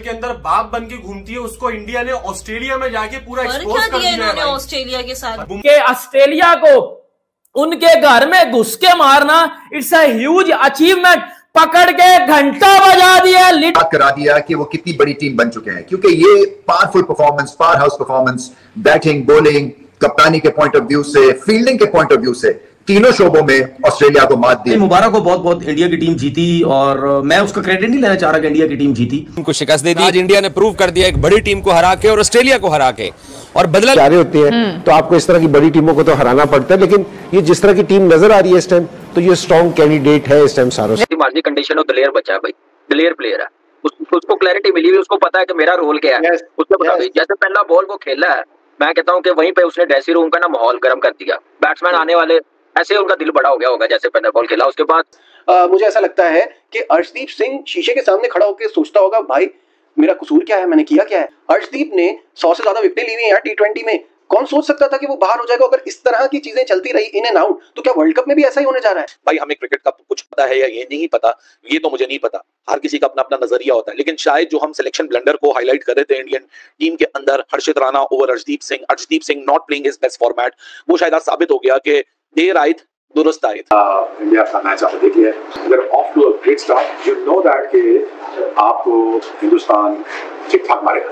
के अंदर बाप बन के घूमती है, उसको इंडिया ने ऑस्ट्रेलिया में जाके पूरा एक्सपोज कर दिया इन्होंने ऑस्ट्रेलिया के साथ के ऑस्ट्रेलिया को उनके घर में घुस के मारना, इट्स अ ह्यूज अचीवमेंट। पकड़ के घंटा बजा दिया, बात करा दिया कि वो कितनी बड़ी टीम बन चुके हैं, क्योंकि ये powerful performance, power house performance, batting, bowling, कप्तानी के पॉइंट ऑफ व्यू से, फील्डिंग के पॉइंट ऑफ व्यू से, तीनों शोबों में ऑस्ट्रेलिया को मात दी। मुबारक हो बहुत बहुत, इंडिया की टीम जीती और मैं उसका क्रेडिट नहीं लेना चाह रहा कि इंडिया की टीम जीती, उनको शिकस्त दे दी। आज इंडिया ने प्रूव कर दिया एक बड़ी टीम को हरा के और ऑस्ट्रेलिया को हरा के, और बदला जा रहे होते हैं तो आपको इस तरह की बड़ी टीमों को तो हराना पड़ता है, लेकिन ये जिस तरह की टीम नजर आ रही है इस टाइम, तो ये स्ट्रॉन्ग कैंडिडेट है इस टाइम सारों से। मार्जिन कंडीशन और दलेर बच्चा है भाई, दलेर प्लेयर है, उसको क्लैरिटी मिली हुई, उसको पता है कि मेरा रोल क्या है, उसको पता है। जैसे पहला बॉल वो खेला है, मैं कहता हूँ कि वहीं पे उसने ड्रेसिंग रूम का ना माहौल गर्म कर दिया। बैट्समैन आने वाले ऐसे उनका दिल बड़ा हो गया होगा जैसे पहला बॉल खेला। उसके बाद मुझे ऐसा लगता है कि अर्शदीप सिंह शीशे के सामने खड़ा होकर सोचता होगा, भाई मेरा कसूर क्या है, मैंने किया क्या है। अर्शदीप ने 100 से ज्यादा विकेटें ली हुई हैं T20 में, कौन सोच सकता था कि वो बाहर हो जाएगा। अगर इस तरह की चीजें चलती रही इन एंड आउट, तो क्या वर्ल्ड कप में भी ऐसा ही होने जा रहा है? भाई हमें क्रिकेट का कुछ पता है या ये नहीं पता, ये तो मुझे नहीं पता, हर किसी का अपना अपना नजरिया होता है। लेकिन शायद जो हम सिलेक्शन ब्लंडर को हाईलाइट कर रहे थे इंडियन टीम के अंदर, Harshit Rana over Arshdeep Singh not playing his best format, वो शायद आज साबित हो गया कि देर आयत दुरुस्त आयत। इंडिया का मैच आपने देख लिया है, अगर off to a great start, you know that कि आपको हिंदुस्तान ठीक ठाक मारेगा।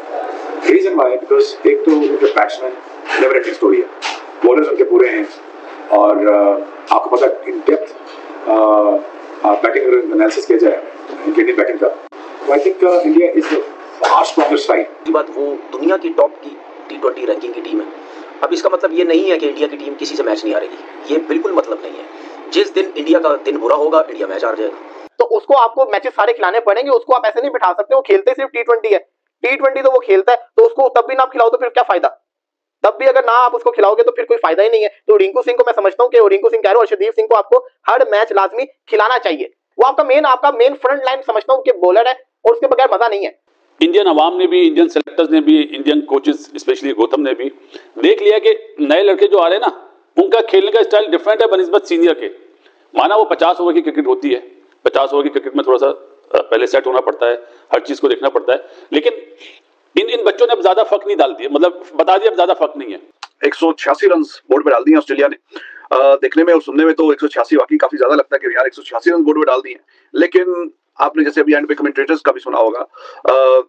रीजन वाई, बिकॉज एक तो उनके बैट्समैन नेवर एंडिंग स्टोरी है, बॉलर्स उनके पूरे हैं, और आपको पता है इन डेप्थ बैटिंग एनालिसिस किया जाए इंडियन बैटिंग का, तो I think India is the far stronger side. बात वो दुनिया की टॉप की T20 रैंकिंग की टीम है। अब इसका मतलब ये नहीं है कि इंडिया की टीम किसी से मैच नहीं हारेगी, ये बिल्कुल मतलब नहीं है। जिस दिन इंडिया का दिन बुरा होगा, इंडिया मैच हार जाएगा। तो उसको आपको मैचेस सारे खिलाने पड़ेंगे, उसको आप ऐसे नहीं बिठा सकते। वो खेलते सिर्फ T20 है, T20 तो वो खेलता है, तो उसको तब भी ना आप खिलाओ तो फिर क्या फायदा। तब भी अगर ना आप उसको खिलाओगे तो फिर कोई फायदा ही नहीं है। तो रिंकू सिंह को मैं समझता हूँ कि रिंकू सिंह कह रहे हो, अर्शदीप सिंह को आपको हर मैच लाजमी खिलाना चाहिए। वो आपका मेन फ्रंट लाइन समझता हूँ कि बॉलर है, और उसके बगैर मजा नहीं है। इंडियन अवाम ने भी, इंडियन सेलेक्टर्स ने भी, इंडियन कोचेस स्पेशली गौतम ने भी देख लिया कि नए लड़के जो आ रहे हैं ना, उनका खेलने का स्टाइल डिफरेंट है बनिस्बत सीनियर के। माना वो 50 ओवर की क्रिकेट होती है, 50 ओवर की क्रिकेट में थोड़ा सा पहले सेट होना पड़ता है, हर चीज को देखना पड़ता है, लेकिन इन बच्चों ने अब ज्यादा फर्क नहीं डाल दिया, मतलब बता दिया अब ज्यादा फर्क नहीं है। 186 रन बोर्ड पे डाल दिए ऑस्ट्रेलिया ने। देखने में और सुनने में तो 186 वाकई काफी ज्यादा लगता है कि यार 186 रन बोर्ड पे डाल दिए, लेकिन आपने जैसे अभी एंड पे कमेंटेटर्स का भी सुना होगा,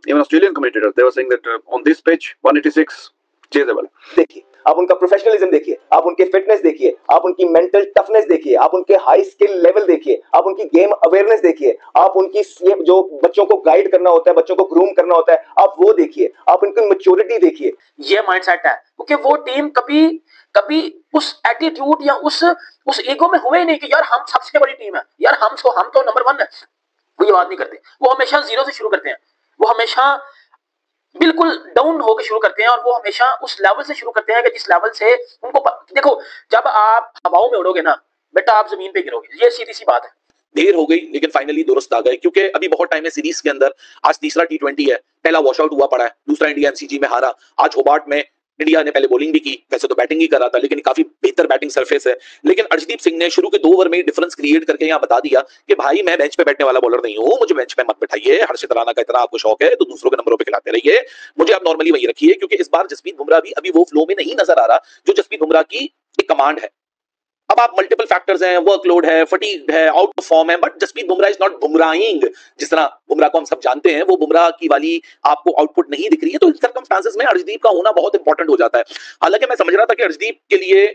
even Australian commentators they were saying that on this pitch 186 chasable. देखिए आप उनका प्रोफेशनलिज्म देखिए, आप उनकी फिटनेस देखिए, आप उनकी मेंटल टफनेस देखिए, आप उनके हाई स्किल लेवल देखिए, आप उनकी गेम अवेयरनेस देखिए, आप उनकी ये जो बच्चों को गाइड करना होता है, बच्चों को ग्रूम करना होता है, आप वो देखिए, आप उनकी मैच्योरिटी देखिए। ये माइंडसेट है, क्योंकि वो टीम कभी उस एटीट्यूड या उस ईगो में हुए ही नहीं कि यार हम सबसे बड़ी टीम है, यार हम तो नंबर 1 है। वो ये बात नहीं करते, वो हमेशा जीरो से शुरू करते हैं, वो हमेशा बिल्कुल डाउन होकर शुरू करते हैं, और वो हमेशा उस लेवल से शुरू करते हैं कि जिस लेवल से उनको देखो, जब आप हवाओं में उड़ोगे ना बेटा, आप जमीन पे गिरोगे, ये सीधी सी बात है। देर हो गई लेकिन फाइनली दुरुस्त आ गए, क्योंकि अभी बहुत टाइम है सीरीज के अंदर। आज तीसरा T20 है, पहला वॉश आउट हुआ पड़ा है, दूसरा इंडिया MCG में हारा। आज होबार्ट में इंडिया ने पहले बॉलिंग भी की, वैसे तो बैटिंग ही कर रहा था, लेकिन काफी बेहतर बैटिंग सरफेस है। लेकिन अर्शदीप सिंह ने शुरू के 2 ओवर में डिफरेंस क्रिएट करके यहाँ बता दिया कि भाई मैं बेंच पे बैठने वाला बॉलर नहीं हूँ, मुझे बेंच पे मत बैठाइए। हर्षित राणा का इतना आपको शौक है तो दूसरों के नंबरों पे खिलाते रहिए, मुझे आप नॉर्मली वही रखिए, क्योंकि इस बार जसप्रीत बुमराह भी अभी वो फ्लो में नहीं नजर आ रहा जो जसप्रीत बुमराह की एक कमांड है। अब आप मल्टीपल फैक्टर्स हैं, वर्कलोड है, फटीग है, आउट ऑफ फॉर्म है, but Jasprit Bumrah is not Bumrahing. जिस तरह बुमराह को हम सब जानते हैं, वो बुमराह की वाली आपको आउटपुट नहीं दिख रही है। तो इन सर्कमस्टांसेस में अर्शदीप का होना बहुत इंपॉर्टेंट हो जाता है। हालांकि मैं समझ रहा था कि अर्शदीप के लिए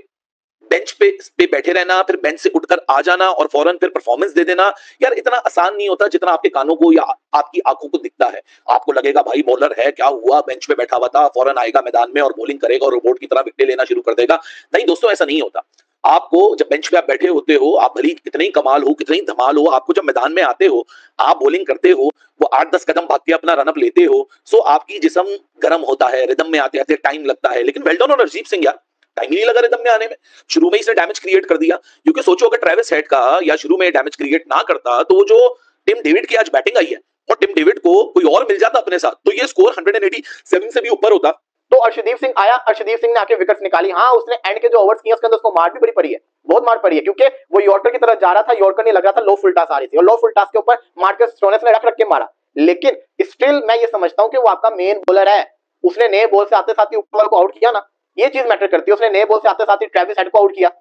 बेंच पे बैठे रहना, फिर बेंच से उठकर आ जाना और फौरन फिर परफॉर्मेंस दे देना, यार इतना आसान नहीं होता जितना आपके कानों को या आपकी आंखों को दिखता है। आपको लगेगा भाई बॉलर है, क्या हुआ, बेंच पे बैठा हुआ था, फौरन आएगा मैदान में और बॉलिंग करेगा और रोबोट की तरह विकेट लेना शुरू कर देगा। नहीं दोस्तों, ऐसा नहीं होता। आपको जब बेंच पे आप बैठे होते हो, आप भली कितने ही कमाल हो, कितने ही धमाल हो, आपको जब मैदान में आते हो, आप बॉलिंग करते हो, वो 8-10 कदम भाग के अपना रनअप लेते हो, सो आपकी जिस्म गर्म होता है, रिदम में आते आते टाइम लगता है। लेकिन वेल डन और अर्शदीप सिंह, यार टाइम ही नहीं लगा रिदम में आने में, शुरू में ही इसने डैमेज क्रिएट कर दिया। क्योंकि सोचो अगर ट्रेविस हेड का या शुरू में डैमेज क्रिएट ना करता, तो वो जो टिम डेविड की आज बैटिंग आई है और टिम डेविड को कोई और मिल जाता अपने साथ, तो ये स्कोर 187 से भी ऊपर होता। तो अर्शदीप सिंह आया, अर्शदीप सिंह ने आके विकेट्स निकाली। हाँ, उसने एंड के जो ओवर्स किए उसके अंदर उसको मार भी बड़ी पड़ी है, बहुत मार पड़ी है, क्योंकि वो यॉर्कर की तरफ जा रहा था, यॉर्कर नहीं लग रहा था, लो फुल टॉस आ रही थी और लो फुल टॉस के ऊपर मार्कस स्टोनेस ने रख के मारा। लेकिन स्टिल मैं ये समझता हूँ कि वो आपका मेन बॉलर है। उसने नए बॉल से आते साथ ही ऊपर को आउट किया ना, ये चीज मैटर करती है। उसने नए बॉल से आते साथ ही ट्रेविस हेड को आउट किया,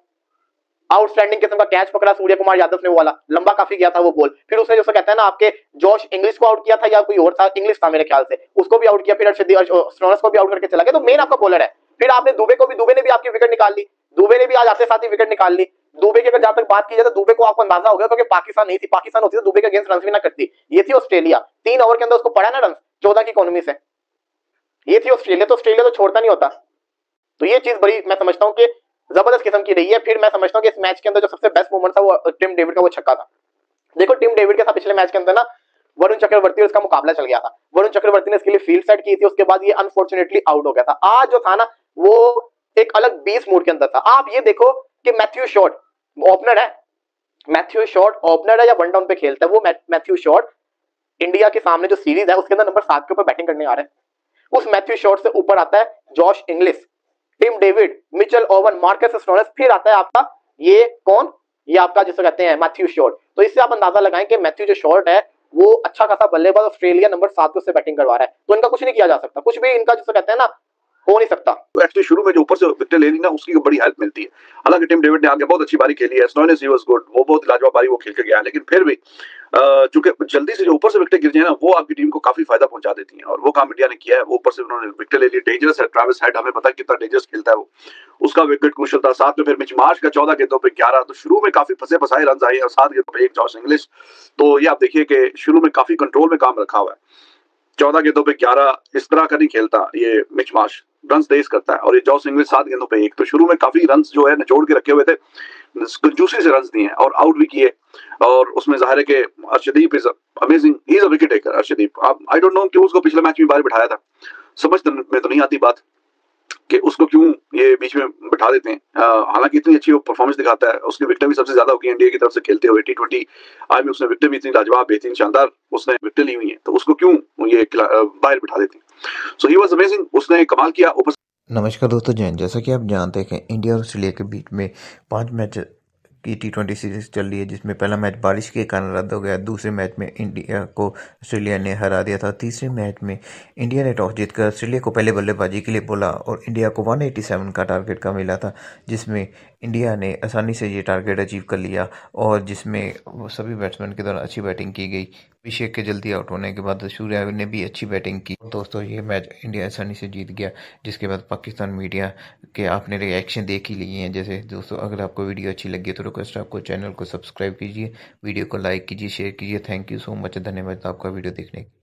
आउटस्टैंडिंग किस्म का कैच पकड़ा सूर्य कुमार यादव ने, वो वाला लंबा काफी गया था वो बॉल। फिर उसने जैसे कहते हैं ना आपके जॉश इंग्लिश को आउट किया था, या कोई और था, इंग्लिश था मेरे ख्याल से, उसको भी आउट किया। फिर स्टोनस को भी आउट करके चला गया। तो मेन आपका बॉलर है। फिर आपने दुबे ने भी आपकी विकेट निकाल ली, दुबे ने भी आज आते साथ ही विकेट निकाल ली। दुबे की अगर जहां तक बात की जाए तो दुबे को आपको अंदाजा हो गया क्योंकि पाकिस्तान नहीं थी, पाकिस्तान होती तो दुबे के अगेंस्ट रन भी ना करती। ये थी ऑस्ट्रेलिया, 3 ओवर के अंदर उसको पड़ा ना रन 14 की इकोनॉमी से, ये थी ऑस्ट्रेलिया। तो ऑस्ट्रेलिया तो छोड़ता नहीं होता। तो ये चीज बड़ी मैं समझता हूँ कि जबरदस्त किस्म की रही है। फिर मैं समझता हूँ कि इस मैच के अंदर जो सबसे बेस्ट मोमेंट था वो टिम डेविड का वो छक्का था। देखो टिम डेविड के साथ पिछले मैच के अंदर ना वरुण चक्रवर्ती और इसका मुकाबला चल गया था। वरुण चक्रवर्ती ने इसके लिए फील्ड सेट की थी, उसके बाद ये अनफॉर्चुनेटली आउट हो गया था। आज जो था ना वो एक अलग 20 मूड के अंदर था। आप ये देखो कि मैथ्यू शॉर्ट ओपनर है, मैथ्यू शॉर्ट ओपनर है या वन डाउन पे खेलता है। वो मैथ्यू शॉर्ट इंडिया के सामने जो सीरीज है उसके अंदर नंबर 7 के ऊपर बैटिंग करने आ रहा है। उस मैथ्यू शॉर्ट से ऊपर आता है Josh Inglis, Tim David, Mitchell Owen, Marcus Stoinis, फिर आता है आपका ये कौन, ये आपका जिसे कहते हैं मैथ्यू शॉर्ट। तो इससे आप अंदाजा लगाएं कि मैथ्यू जो शॉर्ट है वो अच्छा खासा बल्लेबाज, ऑस्ट्रेलिया नंबर 7 पे उससे बैटिंग करवा रहा है। तो इनका कुछ नहीं किया जा सकता, कुछ भी इनका जिसे कहते हैं ना हो नहीं सकता। तो एक्चुअली शुरू में जो ऊपर से विकेट ले ली ना उसकी बड़ी हेल्प मिलती है। हालांकि टिम डेविड ने आगे बहुत अच्छी बारी खेली है, स्टोइनिस ही वाज गुड, वो बहुत लाजवाब बारी वो खेल के गया, लेकिन फिर भी चूंकि जल्दी से जो ऊपर से विकेट गिर जाए ना वो आपकी टीम को काफी फायदा पहुंचा देती है, और वो काम इंडिया ने किया है। वो ऊपर से उन्होंने विकेट ले ली, डेंजरस है ट्रेविस हेड, हमें पता है कितना डेंजरस खेलता है वो, उसका विकेट क्रूशियल था। साथ में फिर मिच मार्श का 14 गेंदों पे 11, तो शुरू में काफी फंसे फसाए रन आए, और 7 गेंदों पे 1 जॉश इंग्लिश। तो ये आप देखिए कि शुरू में काफी कंट्रोल में काम रखा हुआ है। 14 गेंदों पे 11 इस तरह का नहीं खेलता ये मिच मार्श, रन तेज करता है, और ये जॉस इंग्लिश 7 गेंदों पे 1। तो शुरू में काफी रन जो है निचोड़ के रखे हुए थे, कंजूसी से रन दिए हैं और आउट भी किए। और उसमें जाहिर है कि Arshdeep is amazing, he is a wicket taker Arshdeep. I don't know क्यों उसको पिछले मैच में बाहर बिठाया था, समझ में तो नहीं आती बात कि उसको क्यों ये बीच में बिठा देते हैं। हालांकि इतनी अच्छी वो परफॉर्मेंस दिखाता है, उसकी विकेट भी सबसे ज्यादा होगी इंडिया की तरफ से खेलते हुए। T20 आई में उसने विकेट भी इतनी लाजवाब, बेहतरीन, शानदार उसने विकेट ली हुई है, तो उसको क्यों ये बाहर बिठा देते हैं। सो ही वाज अमेजिंग, उसने कमाल किया। नमस्कार दोस्तों, जैसा कि आप जानते हैं कि इंडिया और ऑस्ट्रेलिया के बीच में 5 मैच की T20 सीरीज चल रही है, जिसमें पहला मैच बारिश के कारण रद्द हो गया। दूसरे मैच में इंडिया को ऑस्ट्रेलिया ने हरा दिया था। तीसरे मैच में इंडिया ने टॉस जीतकर ऑस्ट्रेलिया को पहले बल्लेबाजी के लिए बोला और इंडिया को 187 का टारगेट का मिला था, जिसमें इंडिया ने आसानी से ये टारगेट अचीव कर लिया, और जिसमें सभी बैट्समैन के द्वारा अच्छी बैटिंग की गई। अभिषेक के जल्दी आउट होने के बाद सूर्या ने भी अच्छी बैटिंग की। दोस्तों ये मैच इंडिया आसानी से जीत गया, जिसके बाद पाकिस्तान मीडिया के आपने रिएक्शन देख ही लिए हैं। जैसे दोस्तों अगर आपको वीडियो अच्छी लगी तो रिक्वेस्ट है आपको चैनल को सब्सक्राइब कीजिए, वीडियो को लाइक कीजिए, शेयर कीजिए। थैंक यू सो मच, धन्यवाद आपका वीडियो देखने के लिए।